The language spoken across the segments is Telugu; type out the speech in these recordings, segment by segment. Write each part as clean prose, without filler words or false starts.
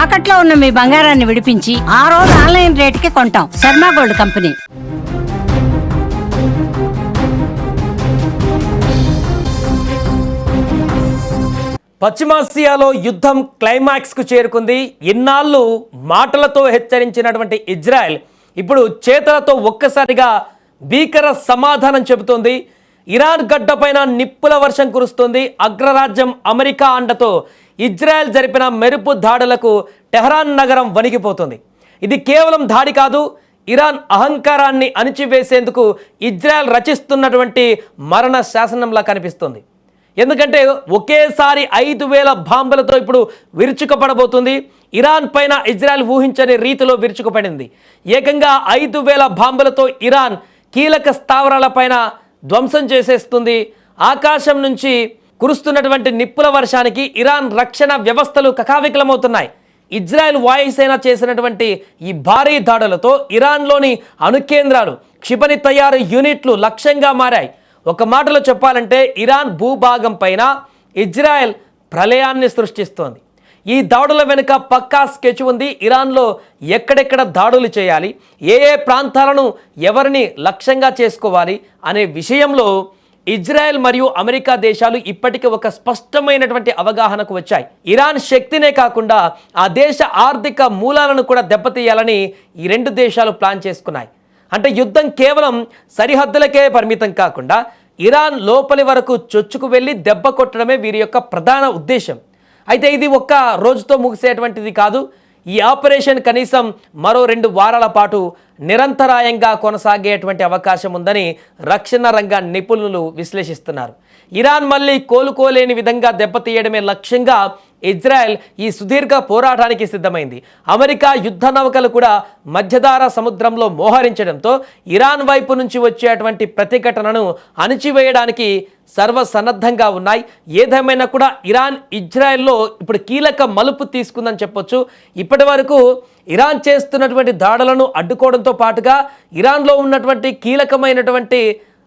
తాకట్లో ఉన్న మీ బంగారాన్ని విడిపించి ఆ రోజు ఆన్లైన్ రేటుకి కొంటాం. Sharma gold company. పశ్చిమాసియాలో యుద్ధం క్లైమాక్స్కు చేరుకుంది. ఇన్నాళ్ళు మాటలతో హెచ్చరించినటువంటి ఇజ్రాయెల్ ఇప్పుడు చేతులతో ఒక్కసారిగా భీకర సమాధానం చెబుతోంది. ఇరాన్ గడ్డపైన నిప్పుల వర్షం కురుస్తుంది. అగ్రరాజ్యం అమెరికా అండతో ఇజ్రాయెల్ జరిపిన మెరుపు దాడులకు టెహరాన్ నగరం వణికిపోతుంది. ఇది కేవలం దాడి కాదు, ఇరాన్ అహంకారాన్ని అణిచివేసేందుకు ఇజ్రాయెల్ రచిస్తున్నటువంటి మరణ శాసనంలా కనిపిస్తుంది. ఎందుకంటే ఒకేసారి 5,000 బాంబులతో ఇప్పుడు విరుచుకుపడబోతుంది. ఇరాన్ పైన ఇజ్రాయెల్ ఊహించని రీతిలో విరుచుకుపడింది. ఏకంగా 5,000 బాంబులతో ఇరాన్ కీలక స్థావరాలపైన ధ్వంసం చేసేస్తుంది. ఆకాశం నుంచి కురుస్తున్నటువంటి నిప్పుల వర్షానికి ఇరాన్ రక్షణ వ్యవస్థలు కకావికలమవుతున్నాయి. ఇజ్రాయెల్ వాయుసేన చేసినటువంటి ఈ భారీ దాడులతో ఇరాన్లోని అణుకేంద్రాలు, క్షిపణి తయారు యూనిట్లు లక్ష్యంగా మారాయి. ఒక మాటలో చెప్పాలంటే ఇరాన్ భూభాగం పైన ఇజ్రాయెల్ ప్రళయాన్ని సృష్టిస్తోంది. ఈ దాడుల వెనుక పక్కా స్కెచ్ ఉంది. ఇరాన్లో ఎక్కడెక్కడ దాడులు చేయాలి, ఏ ఏ ప్రాంతాలను ఎవరిని లక్ష్యంగా చేసుకోవాలి అనే విషయంలో ఇజ్రాయెల్ మరియు అమెరికా దేశాలు ఇప్పటికే ఒక స్పష్టమైనటువంటి అవగాహనకు వచ్చాయి. ఇరాన్ శక్తినే కాకుండా ఆ దేశ ఆర్థిక మూలాలను కూడా దెబ్బతీయాలని ఈ రెండు దేశాలు ప్లాన్ చేసుకున్నాయి. అంటే యుద్ధం కేవలం సరిహద్దులకే పరిమితం కాకుండా ఇరాన్ లోపలి వరకు చొచ్చుకు వెళ్ళి దెబ్బ కొట్టడమే వీరి యొక్క ప్రధాన ఉద్దేశం. అయితే ఇది ఒక్క రోజుతో ముగిసేటువంటిది కాదు. ఈ ఆపరేషన్ కనీసం మరో 2 వారాల పాటు నిరంతరాయంగా కొనసాగేటువంటి అవకాశం ఉందని రక్షణ రంగ నిపుణులు విశ్లేషిస్తున్నారు. ఇరాన్ మళ్ళీ కోలుకోలేని విధంగా దెబ్బతీయడమే లక్ష్యంగా ఇజ్రాయెల్ ఈ సుదీర్ఘ పోరాటానికి సిద్ధమైంది. అమెరికా యుద్ధ నౌకలు కూడా మధ్యధరా సముద్రంలో మోహరించడంతో ఇరాన్ వైపు నుంచి వచ్చేటువంటి ప్రతిఘటనను అణిచివేయడానికి సర్వసన్నద్ధంగా ఉన్నాయి. ఏదేమైనా కూడా ఇరాన్ ఇజ్రాయెల్లో ఇప్పుడు కీలక మలుపు తీసుకుందని చెప్పొచ్చు. ఇప్పటి వరకు ఇరాన్ చేస్తున్నటువంటి దాడులను అడ్డుకోవడంతో పాటుగా ఇరాన్లో ఉన్నటువంటి కీలకమైనటువంటి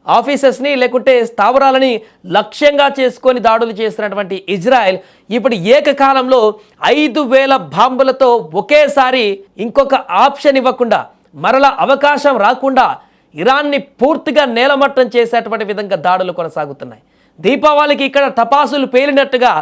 ఆఫీసెస్ని లేకుంటే స్థావరాలని లక్ష్యంగా చేసుకొని దాడులు చేస్తున్నటువంటి ఇజ్రాయెల్ ఇప్పుడు ఏకకాలంలో 5,000 బాంబులతో ఒకేసారి ఇంకొక ఆప్షన్ ఇవ్వకుండా, మరలా అవకాశం రాకుండా ఇరాన్ని పూర్తిగా నేలమట్టం చేసేటువంటి విధంగా దాడులు కొనసాగుతున్నాయి. దీపావళికి ఇక్కడ టపాసులు పేలినట్టుగా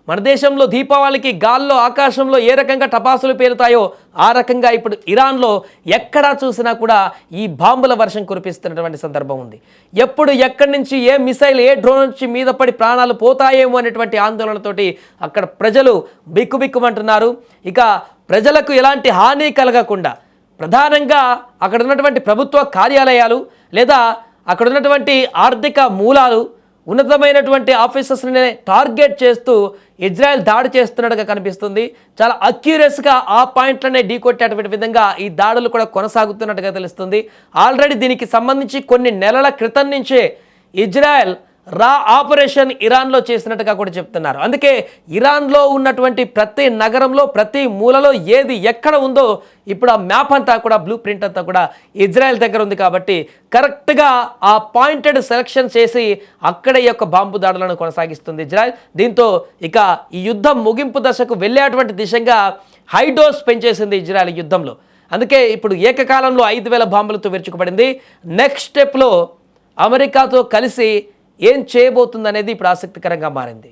మన దేశంలో దీపావళికి గాల్లో ఆకాశంలో ఏ రకంగా టపాసులు పేలుతాయో ఆ రకంగా ఇప్పుడు ఇరాన్లో ఎక్కడా చూసినా కూడా ఈ బాంబుల వర్షం కురిపిస్తున్నటువంటి సందర్భం ఉంది. ఎప్పుడు ఎక్కడి నుంచి ఏ మిసైల్ ఏ డ్రోన్ నుంచి మీద పడి ప్రాణాలు పోతాయేమో అనేటువంటి ఆందోళనతోటి అక్కడ ప్రజలు బిక్కుబిక్కుమంటున్నారు. ఇక ప్రజలకు ఎలాంటి హాని కలగకుండా ప్రధానంగా అక్కడ ఉన్నటువంటి ప్రభుత్వ కార్యాలయాలు లేదా అక్కడ ఉన్నటువంటి ఆర్థిక మూలాలు, ఉన్నతమైనటువంటి ఆఫీసర్స్ని టార్గెట్ చేస్తూ ఇజ్రాయెల్ దాడి చేస్తున్నట్టుగా కనిపిస్తుంది. చాలా అక్యూరియస్గా ఆ పాయింట్లనే ఢీకొట్టేటువంటి విధంగా ఈ దాడులు కూడా కొనసాగుతున్నట్టుగా తెలుస్తుంది. ఆల్రెడీ దీనికి సంబంధించి కొన్ని నెలల క్రితం నుంచే ఇజ్రాయెల్ ఆపరేషన్ ఇరాన్లో చేసినట్టుగా కూడా చెప్తున్నారు. అందుకే ఇరాన్లో ఉన్నటువంటి ప్రతి నగరంలో ప్రతి మూలలో ఏది ఎక్కడ ఉందో ఇప్పుడు ఆ మ్యాప్ అంతా కూడా, బ్లూ ప్రింట్ అంతా కూడా ఇజ్రాయెల్ దగ్గర ఉంది. కాబట్టి కరెక్ట్గా ఆ పాయింటెడ్ సెలెక్షన్ చేసి అక్కడ ఈ యొక్క బాంబు దాడులను కొనసాగిస్తుంది ఇజ్రాయెల్. దీంతో ఇక ఈ యుద్ధం ముగింపు దశకు వెళ్ళేటువంటి దిశగా హైడోస్ పెంచేసింది ఇజ్రాయెల్ యుద్ధంలో. అందుకే ఇప్పుడు ఏకకాలంలో 5,000 బాంబులతో విరుచుకుపడింది. నెక్స్ట్ స్టెప్లో అమెరికాతో కలిసి ఏం చేయబోతుందనేది ఇప్పుడు ఆసక్తికరంగా మారింది.